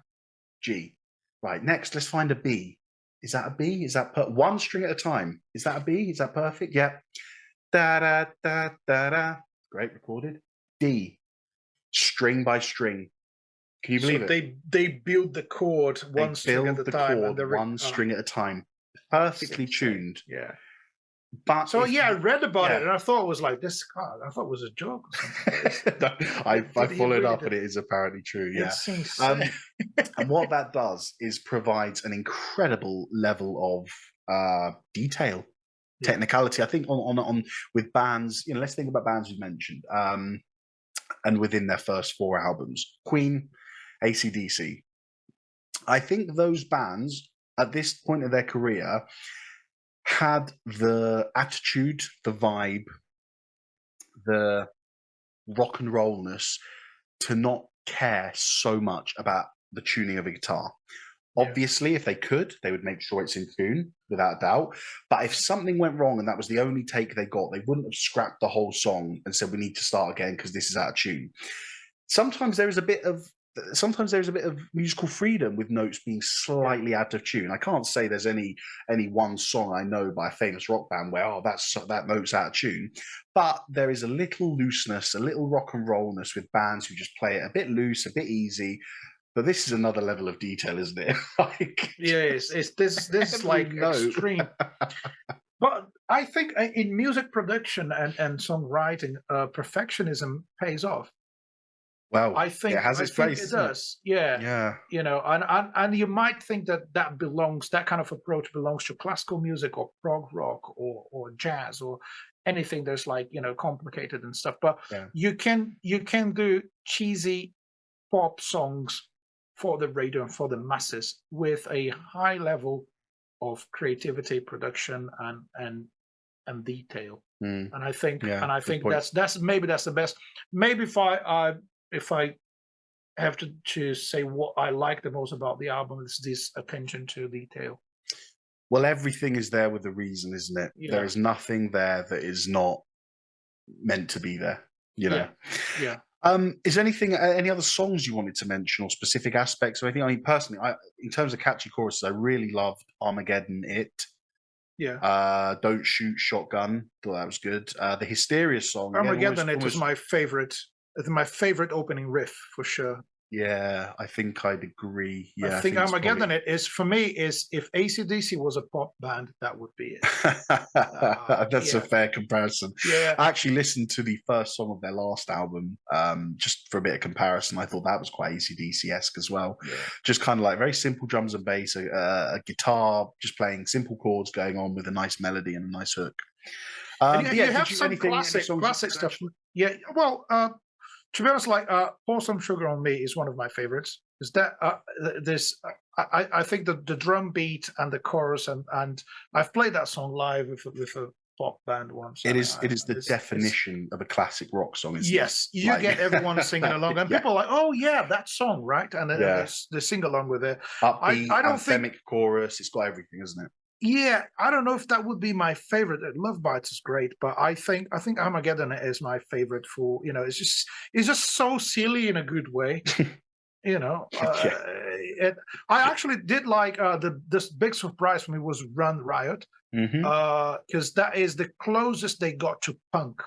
[SPEAKER 1] G. Right, next, let's find a B. Is that a B? Is that one string at a time? Is that a B? Is that perfect? Yep. Da-da-da-da-da. Great, recorded. D. String by string. Can you believe it?
[SPEAKER 2] They build the chord one string at a time.
[SPEAKER 1] One string at a time. Perfectly tuned.
[SPEAKER 2] Yeah.
[SPEAKER 1] But
[SPEAKER 2] I read about it and I thought it was like this. God, I thought it was a joke or something.
[SPEAKER 1] I followed up and it is apparently true. Yeah. And what that does is provides an incredible level of detail, technicality. I think on with bands, let's think about bands we mentioned. And within their first 4 albums, Queen, AC/DC. I think those bands at this point of their career had the attitude, the vibe, the rock and rollness to not care so much about the tuning of a guitar. Obviously, if they could, they would make sure it's in tune, without doubt. But if something went wrong and that was the only take they got, they wouldn't have scrapped the whole song and said, we need to start again because this is out of tune. Sometimes there is a bit of musical freedom with notes being slightly out of tune. I can't say there's any one song I know by a famous rock band where, that note's out of tune. But there is a little looseness, a little rock and rollness with bands who just play it a bit loose, a bit easy. But this is another level of detail, isn't it?
[SPEAKER 2] Yes, this is like extreme. But I think in music production and songwriting, perfectionism pays off.
[SPEAKER 1] Well,
[SPEAKER 2] I think
[SPEAKER 1] it has its place.
[SPEAKER 2] It does. Yeah. And you might think that kind of approach belongs to classical music or prog rock or jazz or anything that's complicated and stuff. But you can do cheesy pop songs for the radio and for the masses with a high level of creativity, production, and detail. And I think that's the best. Maybe if I have to say what I like the most about the album, is this attention to detail.
[SPEAKER 1] Well, everything is there with a reason, isn't it?
[SPEAKER 2] Yeah.
[SPEAKER 1] There is nothing there that is not meant to be there. You know.
[SPEAKER 2] Yeah.
[SPEAKER 1] Is there anything, any other songs you wanted to mention or specific aspects or anything? I mean, personally, in terms of catchy choruses, I really loved Armageddon It.
[SPEAKER 2] Yeah.
[SPEAKER 1] Don't Shoot Shotgun. Thought that was good. The Hysteria song.
[SPEAKER 2] Armageddon
[SPEAKER 1] Again,
[SPEAKER 2] It is my favorite. It's my favorite opening riff for sure.
[SPEAKER 1] Yeah, I think I'd agree. Yeah,
[SPEAKER 2] I think Armageddon It is, for me, is if AC/DC was a pop band, that would be it.
[SPEAKER 1] That's a fair comparison.
[SPEAKER 2] Yeah.
[SPEAKER 1] I actually listened to the first song of their last album, just for a bit of comparison. I thought that was quite AC/DC-esque as well.
[SPEAKER 2] Yeah.
[SPEAKER 1] Just kind of like very simple drums and bass, a guitar, just playing simple chords going on with a nice melody and a nice hook.
[SPEAKER 2] You have some classic stuff. Yeah, well, to be honest, like Pour Some Sugar on Me is one of my favorites. Is that I think the drum beat and the chorus and I've played that song live with a pop band once.
[SPEAKER 1] It is the definition of a classic rock song.
[SPEAKER 2] Yes, you get everyone singing along, and people are like, "Oh yeah, that song, right?" And they sing along with it.
[SPEAKER 1] Upbeat, I don't think chorus. It's got everything, isn't it?
[SPEAKER 2] Yeah, I don't know if that would be my favorite. Love Bites is great, but I think Armageddon is my favorite for, it's just so silly in a good way. I actually did like this big surprise for me was Run Riot, because that is the closest they got to punk.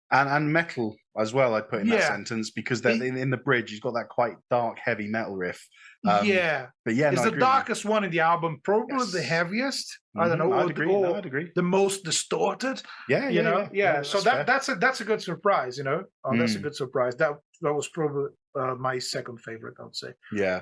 [SPEAKER 1] And metal as well, I'd put in that sentence, because in the bridge, he's got that quite dark, heavy metal riff.
[SPEAKER 2] But it's the darkest one in the album, probably the heaviest. I don't know.
[SPEAKER 1] I'd agree.
[SPEAKER 2] The most distorted. So that's a good surprise. That's a good surprise. That was probably my second favorite, I would say.
[SPEAKER 1] Yeah.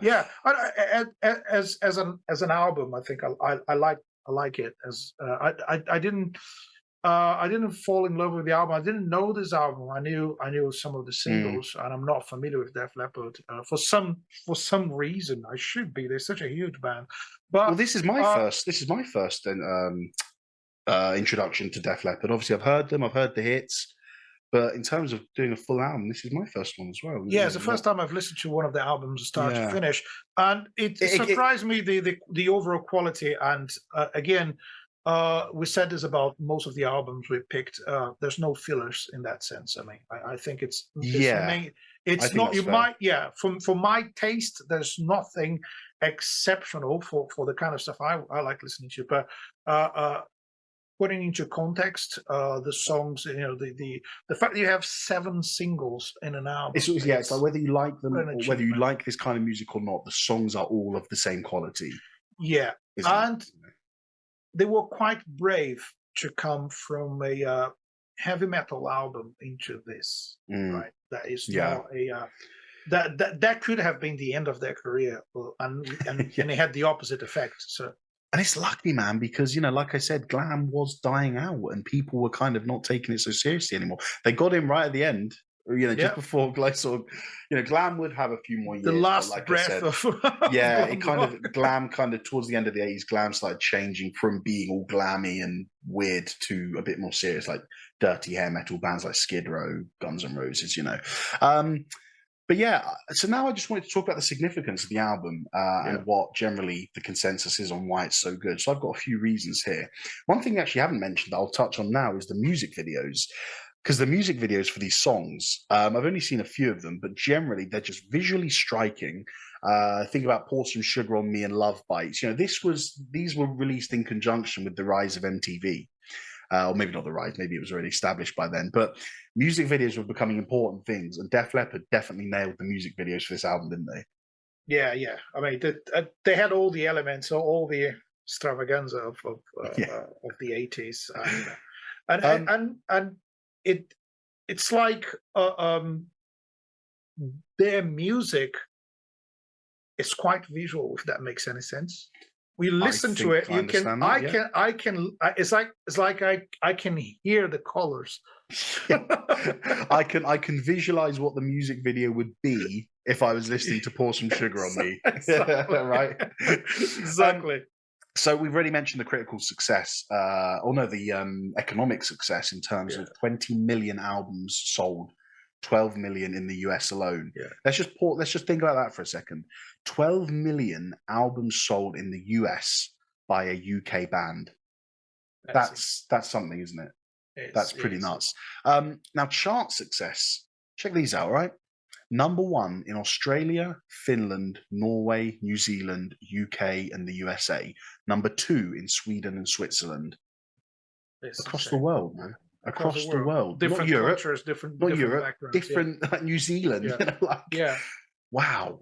[SPEAKER 2] As an album, I think I like it. As I didn't fall in love with the album. I didn't know this album. I knew some of the singles, and I'm not familiar with Def Leppard for some reason. I should be. They're such a huge band. But
[SPEAKER 1] this is my first. This is my first introduction to Def Leppard. Obviously, I've heard them. I've heard the hits. But in terms of doing a full album, this is my first one as well.
[SPEAKER 2] Yeah, it's the first time I've listened to one of the albums start to finish, and it surprised me the overall quality. And again. We said this about most of the albums we picked. There's no fillers in that sense. I mean, I think it's not. You might, for my taste, there's nothing exceptional for the kind of stuff I like listening to. But putting into context the songs, the fact that you have 7 singles in an album.
[SPEAKER 1] It's like whether you like them or whether you like this kind of music or not, the songs are all of the same quality.
[SPEAKER 2] Yeah, and they were quite brave to come from a heavy metal album into this, right? That is not a that could have been the end of their career, and it had the opposite effect. So,
[SPEAKER 1] and it's lucky, man, because like I said, glam was dying out, and people were kind of not taking it so seriously anymore. They got in right at the end. Just before glam would have a few more years.
[SPEAKER 2] The last breath
[SPEAKER 1] glam kind of towards the end of the 80s, glam started changing from being all glammy and weird to a bit more serious, like dirty hair metal bands like Skid Row, Guns N' Roses, But yeah, so now I just wanted to talk about the significance of the album and what generally the consensus is on why it's so good. So I've got a few reasons here. One thing I actually haven't mentioned that I'll touch on now is the music videos. Because the music videos for these songs, I've only seen a few of them, but generally they're just visually striking. Think about Pour Some Sugar on Me and Love Bites. These were released in conjunction with the rise of MTV. Or maybe not the rise, maybe it was already established by then. But music videos were becoming important things, and Def Leppard definitely nailed the music videos for this album, didn't they?
[SPEAKER 2] Yeah. I mean, they had all the elements, all the extravaganza of the 80s. And it's like their music is quite visual, if that makes any sense. We listen to it. I can hear the colors.
[SPEAKER 1] I can visualize what the music video would be if I was listening to Pour Some Sugar on Me.
[SPEAKER 2] Exactly.
[SPEAKER 1] Right?
[SPEAKER 2] Exactly.
[SPEAKER 1] So we've already mentioned the critical success, the economic success in terms of 20 million albums sold, 12 million in the US alone.
[SPEAKER 2] Yeah.
[SPEAKER 1] Let's just think about that for a second. 12 million albums sold in the US by a UK band. That's something, isn't it? That's pretty nuts. Now, chart success. Check these out, right? Number 1 in Australia, Finland, Norway, New Zealand, UK, and the USA. Number 2 in Sweden and Switzerland. Across the world, man. Across the world.
[SPEAKER 2] Different
[SPEAKER 1] not Europe,
[SPEAKER 2] cultures, different
[SPEAKER 1] Europe,
[SPEAKER 2] backgrounds.
[SPEAKER 1] different like New Zealand.
[SPEAKER 2] Yeah.
[SPEAKER 1] You know, like, wow.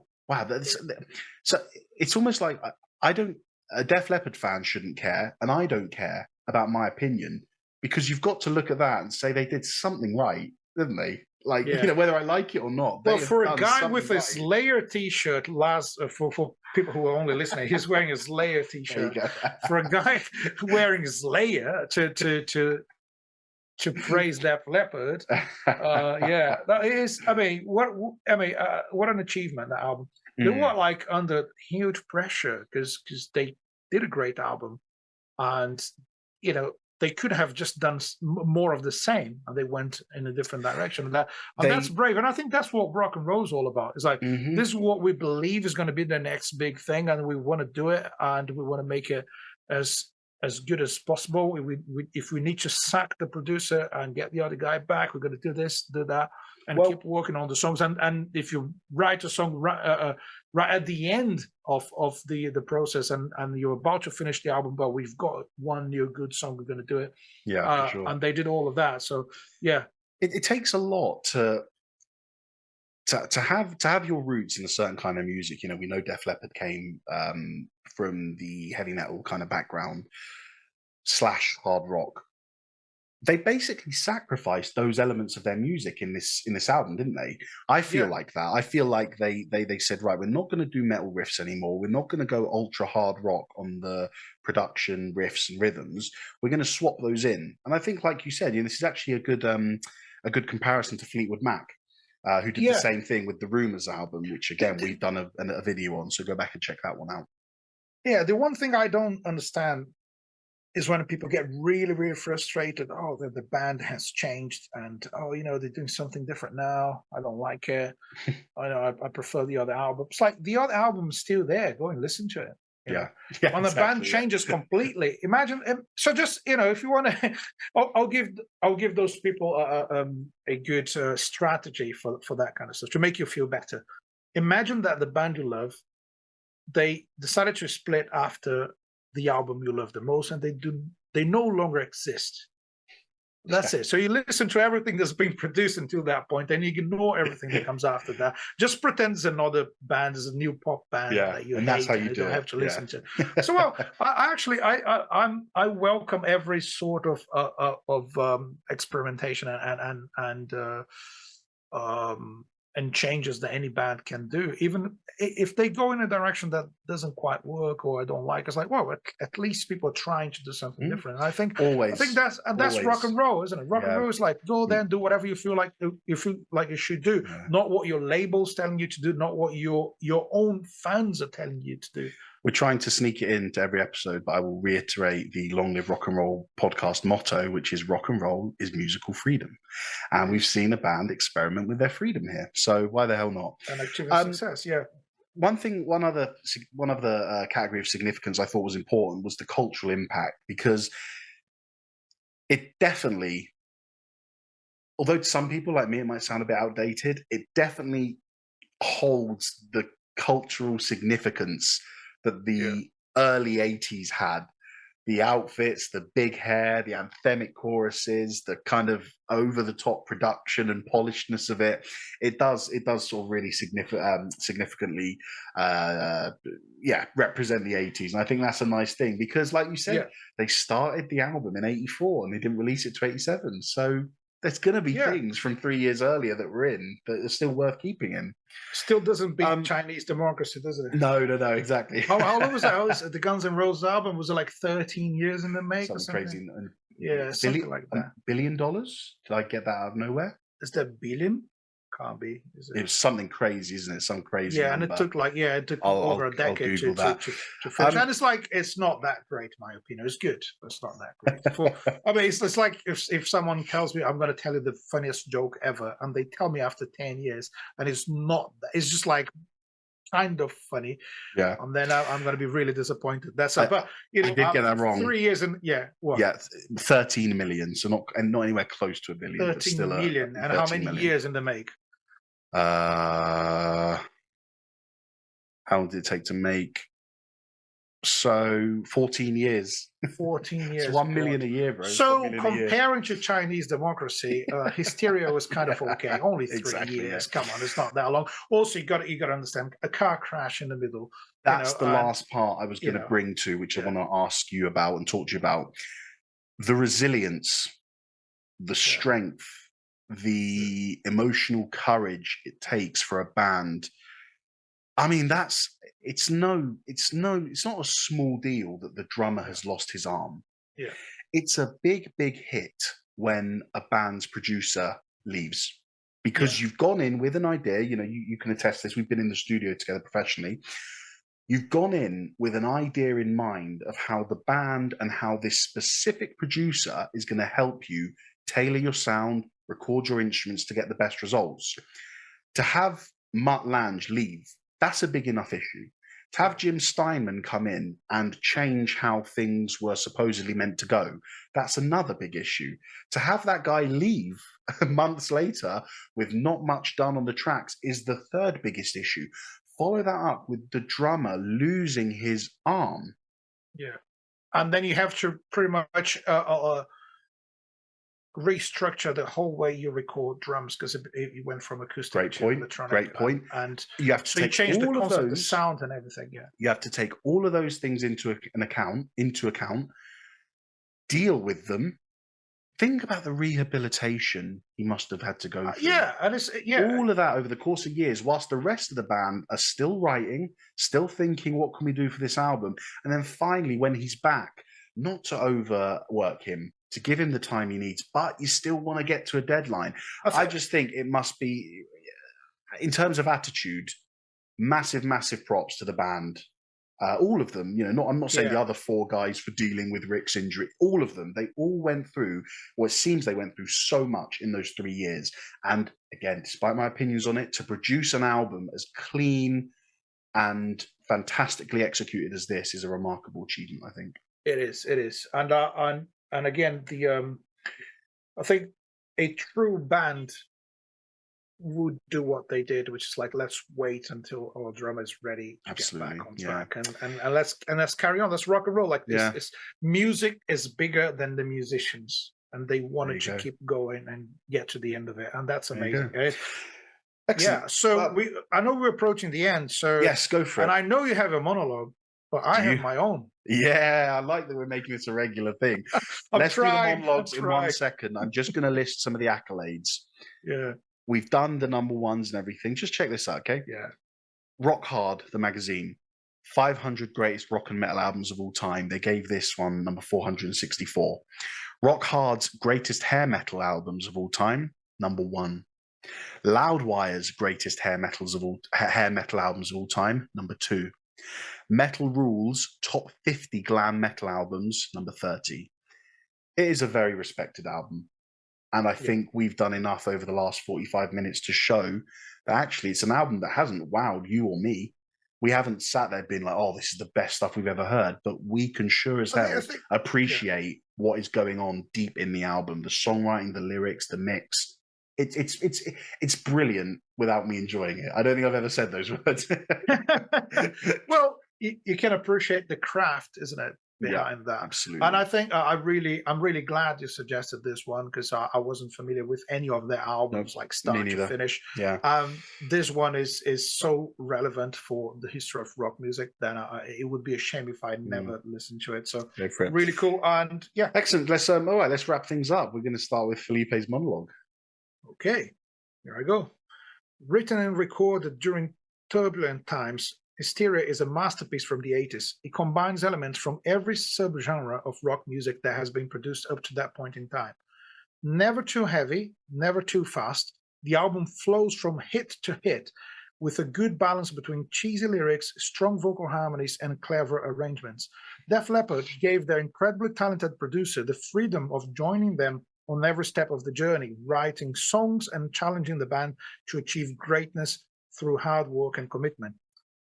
[SPEAKER 1] So it's almost like a Def Leppard fan shouldn't care, and I don't care about my opinion, because you've got to look at that and say they did something right, didn't they? Like, you know, whether I like it or not.
[SPEAKER 2] Well, for a guy with his Slayer T-shirt, for people who are only listening, he's wearing his Slayer T-shirt. For a guy wearing Slayer to praise Def Leppard, that is. I mean, what an achievement, that album. They were like under huge pressure because they did a great album, and you know, they could have just done more of the same, and they went in a different direction. And that's brave. And I think that's what rock and roll is all about. It's like, this is what we believe is going to be the next big thing, and we want to do it, and we want to make it as good as possible. If we need to sack the producer and get the other guy back, we're going to do this, do that, and keep working on the songs. And if you write a song right at the end of the process, and you're about to finish the album, but we've got one new good song, we're going to do it.
[SPEAKER 1] Yeah, for sure.
[SPEAKER 2] And they did all of that. So yeah,
[SPEAKER 1] it takes a lot to have your roots in a certain kind of music. You know, we know Def Leppard came from the heavy metal kind of background / hard rock. They basically sacrificed those elements of their music in this album, didn't they? I feel like that. I feel like they said, right, we're not going to do metal riffs anymore. We're not going to go ultra hard rock on the production riffs and rhythms. We're going to swap those in. And I think, like you said, this is actually a good comparison to Fleetwood Mac, who did the same thing with the Rumours album, which again we've done a video on. So go back and check that one out.
[SPEAKER 2] Yeah, the one thing I don't understand is when people get really, really frustrated. Oh, the band has changed, and they're doing something different now. I don't like it. I prefer the other album. It's like the other album is still there. Go and listen to it. When the band changes completely, imagine. So just if you want to, I'll give those people a good strategy for that kind of stuff to make you feel better. Imagine that the band you love, they decided to split after the album you love the most, and they no longer exist. That's it. So you listen to everything that's been produced until that point, and you ignore everything that comes after that. Just pretend it's another band, it's a new pop band that you hate, that's how you don't have to listen to. So, well, I welcome every sort of experimentation and changes that any band can do, even if they go in a direction that doesn't quite work or I don't like. It's like, well, at least people are trying to do something different. And I think that's rock and roll, isn't it? Rock and roll is like, go there and do whatever you feel like you should do, not what your label's telling you to do, not what your own fans are telling you to do.
[SPEAKER 1] We're trying to sneak it into every episode, but I will reiterate the Long Live Rock and Roll podcast motto, which is rock and roll is musical freedom. And we've seen a band experiment with their freedom here. So why the hell not?
[SPEAKER 2] And achieve success, yeah.
[SPEAKER 1] One other category of significance I thought was important was the cultural impact, because it definitely, although to some people like me it might sound a bit outdated, it definitely holds the cultural significance that the early 80s had. The outfits, the big hair, the anthemic choruses, the kind of over-the-top production and polishedness of it. It does sort of really significantly represent the 80s. And I think that's a nice thing, because like you said, they started the album in 84 and they didn't release it to 87. So there's going to be things from 3 years earlier that we're in that are still worth keeping in.
[SPEAKER 2] Still doesn't beat Chinese democracy, does it?
[SPEAKER 1] No, exactly.
[SPEAKER 2] How long was that? The Guns N' Roses album was it like 13 years in the make or something?
[SPEAKER 1] Crazy.
[SPEAKER 2] Something like that.
[SPEAKER 1] $1 billion? Did I get that out of nowhere?
[SPEAKER 2] Is that billion? Can't be. Is it?
[SPEAKER 1] It was something crazy, isn't it? Some crazy.
[SPEAKER 2] Yeah, number. And it took over a decade to finish. And it's like, it's not that great, in my opinion. It's good, but it's not that great. It's like if someone tells me I'm going to tell you the funniest joke ever, and they tell me after 10 years, and it's not. It's just like, kind of funny.
[SPEAKER 1] Yeah.
[SPEAKER 2] And then I'm going to be really disappointed. But you know,
[SPEAKER 1] I did get that wrong.
[SPEAKER 2] 3 years and what?
[SPEAKER 1] Yeah, 13 million. So not anywhere close to a billion.
[SPEAKER 2] 13
[SPEAKER 1] but still
[SPEAKER 2] million. And how many years in the make?
[SPEAKER 1] How long did it take to make? So 14 years.
[SPEAKER 2] 14 years.
[SPEAKER 1] It's 1 million a year, bro.
[SPEAKER 2] So comparing to Chinese democracy, Hysteria was kind of okay. Only 3 years. Yeah. Come on, it's not that long. Also, you got to understand a car crash in the middle.
[SPEAKER 1] That's the last part I was going to bring to, which I want to ask you about and talk to you about. The resilience, the strength, the emotional courage it takes for a band. I mean, it's not a small deal that the drummer has lost his arm.
[SPEAKER 2] Yeah.
[SPEAKER 1] It's a big, big hit when a band's producer leaves, because you've gone in with an idea. You know, you can attest this. We've been in the studio together professionally. You've gone in with an idea in mind of how the band and how this specific producer is going to help you tailor your sound, record your instruments to get the best results. To have Mutt Lange leave, that's a big enough issue. To have Jim Steinman come in and change how things were supposedly meant to go, that's another big issue. To have that guy leave months later with not much done on the tracks is the third biggest issue. Follow that up with the drummer losing his arm.
[SPEAKER 2] Yeah. And then you have to pretty much restructure the whole way you record drums, because it went from acoustic to electronic.
[SPEAKER 1] Great point.
[SPEAKER 2] And
[SPEAKER 1] you have to take
[SPEAKER 2] all
[SPEAKER 1] the concept,
[SPEAKER 2] the sound and everything. Yeah.
[SPEAKER 1] You have to take all of those things into account, deal with them. Think about the rehabilitation he must have had to go through. All of that over the course of years, whilst the rest of the band are still writing, still thinking, what can we do for this album? And then finally, when he's back, not to overwork him, to give him the time he needs, but you still want to get to a deadline. I just think it must be, in terms of attitude, massive, massive props to the band. All of them, you know, I'm not saying the other four guys for dealing with Rick's injury. All of them, they all went through, or it seems they went through so much in those 3 years. And again, despite my opinions on it, to produce an album as clean and fantastically executed as this is a remarkable achievement, I think.
[SPEAKER 2] It is. And again, I think a true band would do what they did, which is like, let's wait until our drummer is ready to get back on track, and let's carry on. Let's rock and roll. Like this, music is bigger than the musicians, and they wanted to keep going and get to the end of it, and that's amazing. Okay? Excellent. Yeah. So I know we're approaching the end. So
[SPEAKER 1] yes, go for it.
[SPEAKER 2] And I know you have a monologue, but I have my own.
[SPEAKER 1] Yeah, I like that we're making this a regular thing. Let's do the monologues in 1 second. I'm just going to list some of the accolades.
[SPEAKER 2] Yeah.
[SPEAKER 1] We've done the number ones and everything. Just check this out, okay?
[SPEAKER 2] Yeah.
[SPEAKER 1] Rock Hard, the magazine. 500 greatest rock and metal albums of all time. They gave this one number 464. Rock Hard's greatest hair metal albums of all time, number 1. Loudwire's greatest hair metal albums of all time, number 2. Metal Rule's top 50 glam metal albums, number 30. It is a very respected album. And I think we've done enough over the last 45 minutes to show that actually it's an album that hasn't wowed you or me. We haven't sat there being like, oh, this is the best stuff we've ever heard. But we can sure as hell appreciate what is going on deep in the album, the songwriting, the lyrics, the mix. It's brilliant without me enjoying it. I don't think I've ever said those words.
[SPEAKER 2] Well, you can appreciate the craft, isn't it, behind that?
[SPEAKER 1] Absolutely.
[SPEAKER 2] And I think I'm really glad you suggested this one, because I wasn't familiar with any of their albums, like start to finish.
[SPEAKER 1] Yeah.
[SPEAKER 2] This one is so relevant for the history of rock music that it would be a shame if I never listened to it. So really cool. And
[SPEAKER 1] excellent. Let's all right. Let's wrap things up. We're going to start with Felipe's monologue.
[SPEAKER 2] Okay, here I go. Written and recorded during turbulent times, Hysteria is a masterpiece from the 80s. It combines elements from every subgenre of rock music that has been produced up to that point in time. Never too heavy, never too fast, the album flows from hit to hit with a good balance between cheesy lyrics, strong vocal harmonies, and clever arrangements. Def Leppard gave their incredibly talented producer the freedom of joining them on every step of the journey, writing songs and challenging the band to achieve greatness through hard work and commitment.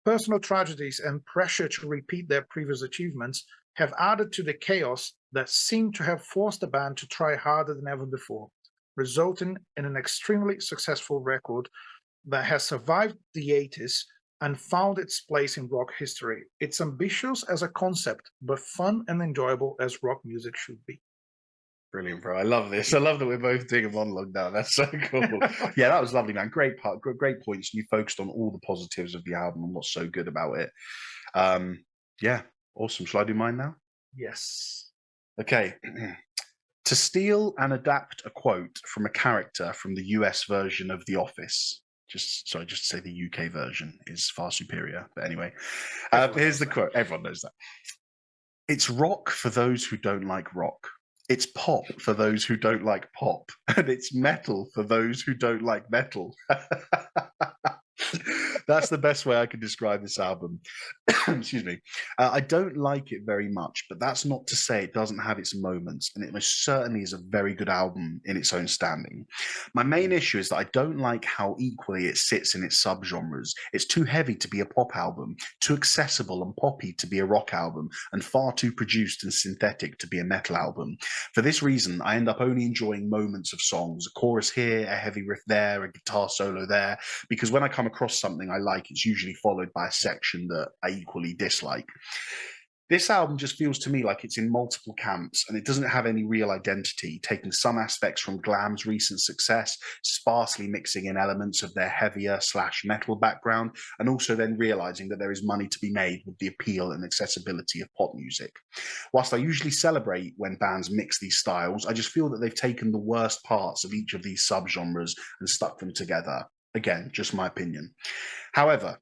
[SPEAKER 2] Personal tragedies and pressure to repeat their previous achievements have added to the chaos that seemed to have forced the band to try harder than ever before, resulting in an extremely successful record that has survived the 80s and found its place in rock history. It's ambitious as a concept, but fun and enjoyable as rock music should be.
[SPEAKER 1] Brilliant, bro. I love this. I love that we're both doing a monologue now. That's so cool. Yeah, that was lovely, man. Great points. You focused on all the positives of the album and what's so good about it. Yeah, awesome. Shall I do mine now?
[SPEAKER 2] Yes.
[SPEAKER 1] Okay. To steal and adapt a quote from a character from the US version of The Office. Just to say the UK version is far superior. But anyway, here's the quote. Everyone knows that. It's rock for those who don't like rock. It's pop for those who don't like pop. And it's metal for those who don't like metal. That's the best way I could describe this album. Excuse me. I don't like it very much, but that's not to say it doesn't have its moments, and it most certainly is a very good album in its own standing. My main issue is that I don't like how equally it sits in its subgenres. It's too heavy to be a pop album, too accessible and poppy to be a rock album, and far too produced and synthetic to be a metal album. For this reason, I end up only enjoying moments of songs, a chorus here, a heavy riff there, a guitar solo there, because when I come across something I like, it's usually followed by a section that I equally dislike. This album just feels to me like it's in multiple camps, and it doesn't have any real identity, taking some aspects from Glam's recent success, sparsely mixing in elements of their heavier / metal background, and also then realizing that there is money to be made with the appeal and accessibility of pop music. Whilst I usually celebrate when bands mix these styles, I just feel that they've taken the worst parts of each of these subgenres and stuck them together. Again, just my opinion. However,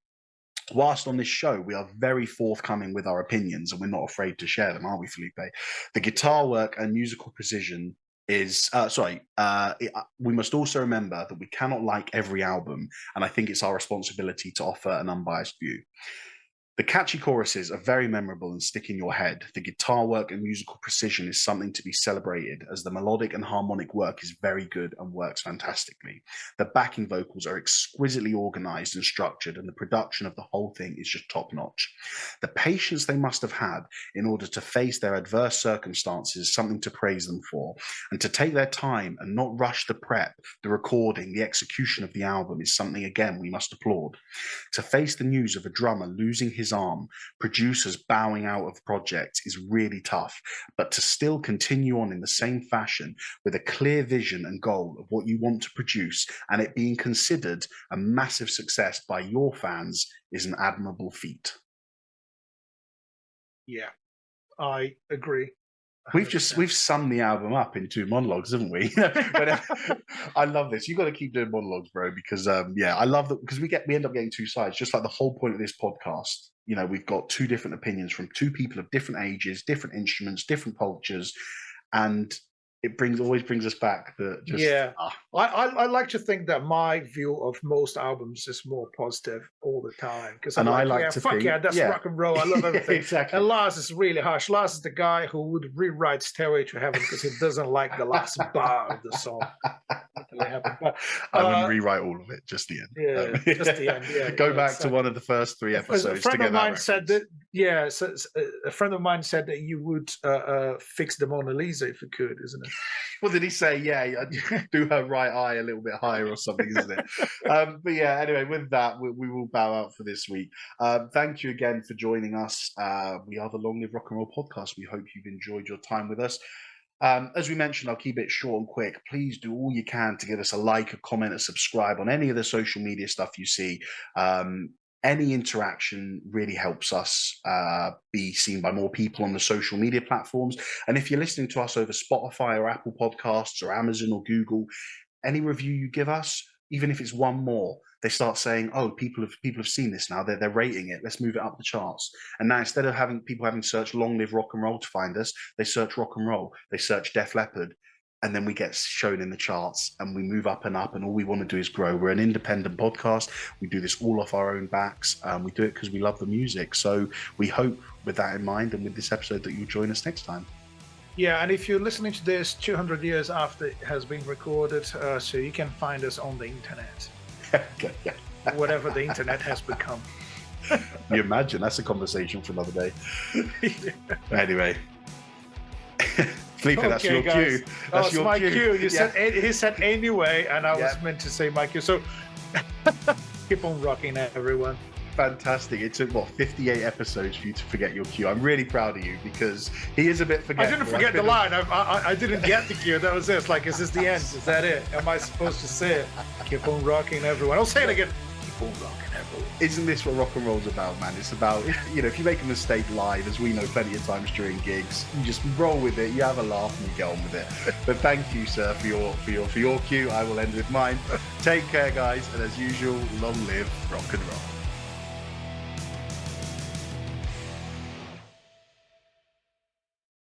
[SPEAKER 1] whilst on this show we are very forthcoming with our opinions and we're not afraid to share them, are we, Felipe? The guitar work and musical precision is we must also remember that we cannot like every album, and I think it's our responsibility to offer an unbiased view. The catchy choruses are very memorable and stick in your head. The guitar work and musical precision is something to be celebrated, as the melodic and harmonic work is very good and works fantastically. The backing vocals are exquisitely organized and structured, and the production of the whole thing is just top-notch. The patience they must have had in order to face their adverse circumstances is something to praise them for, and to take their time and not rush the prep, the recording, the execution of the album is something, again, we must applaud. To face the news of a drummer losing his arm, producers bowing out of projects is really tough, but to still continue on in the same fashion with a clear vision and goal of what you want to produce and it being considered a massive success by your fans is an admirable feat.
[SPEAKER 2] Yeah, I agree.
[SPEAKER 1] 100%. We've summed the album up in 2 monologues, haven't we? I love this. You've got to keep doing monologues, bro, because I love that, because we end up getting 2 sides, just like the whole point of this podcast. You know, we've got 2 different opinions from 2 people of different ages, different instruments, different cultures, and it always brings us back that just
[SPEAKER 2] I like to think that my view of most albums is more positive all the time, because I'm like, that's rock and roll, I love everything.
[SPEAKER 1] Exactly.
[SPEAKER 2] And Laz is really harsh. Laz is the guy who would rewrite Stairway to Heaven because he doesn't like the last bar of the song.
[SPEAKER 1] But, I wouldn't rewrite all of it, just the end.
[SPEAKER 2] Just the end. Yeah,
[SPEAKER 1] go back to one of the first 3 episodes.
[SPEAKER 2] A friend of mine said that. Yeah, so a friend of mine said that you would fix the Mona Lisa if you could, isn't it?
[SPEAKER 1] Well, did he say, do her right eye a little bit higher or something, isn't it? But yeah, anyway, with that, we will bow out for this week. Thank you again for joining us. We are the Long Live Rock and Roll podcast. We hope you've enjoyed your time with us. As we mentioned, I'll keep it short and quick. Please do all you can to give us a like, a comment, a subscribe on any of the social media stuff you see. Any interaction really helps us be seen by more people on the social media platforms. And if you're listening to us over Spotify or Apple Podcasts or Amazon or Google, any review you give us, even if it's one more, they start saying, "Oh, people have seen this now. They're rating it. Let's move it up the charts." And now, instead of having searched "Long Live Rock and Roll" to find us, they search rock and roll. They search Def Leppard. And then we get shown in the charts and we move up and up, and all we want to do is grow. We're an independent podcast. We do this all off our own backs. We do it because we love the music. So we hope, with that in mind and with this episode, that you'll join us next time.
[SPEAKER 2] Yeah, and if you're listening to this 200 years after it has been recorded, so you can find us on the internet.
[SPEAKER 1] Okay, yeah.
[SPEAKER 2] Whatever the internet has become.
[SPEAKER 1] You imagine? That's a conversation for another day. Anyway. Felipe, that's your
[SPEAKER 2] guys.
[SPEAKER 1] cue. That's
[SPEAKER 2] my cue. He said anyway, and I was
[SPEAKER 1] Yeah.
[SPEAKER 2] meant to say my cue. So keep on rocking, everyone.
[SPEAKER 1] Fantastic. It took, 58 episodes for you to forget your cue. I'm really proud of you because he is a bit forgetful.
[SPEAKER 2] I didn't forget the line. I didn't get the cue. That was it. It's like, is this the end? Is that it? Am I supposed to say it? Keep on rocking, everyone. I'll say it again. Keep on rocking, everyone.
[SPEAKER 1] Isn't this what rock and roll's about, man? It's about, if you make a mistake live, as we know plenty of times during gigs, you just roll with it, you have a laugh, and you get on with it. But thank you, sir, for your cue. I will end with mine. Take care, guys, and as usual, long live rock and roll.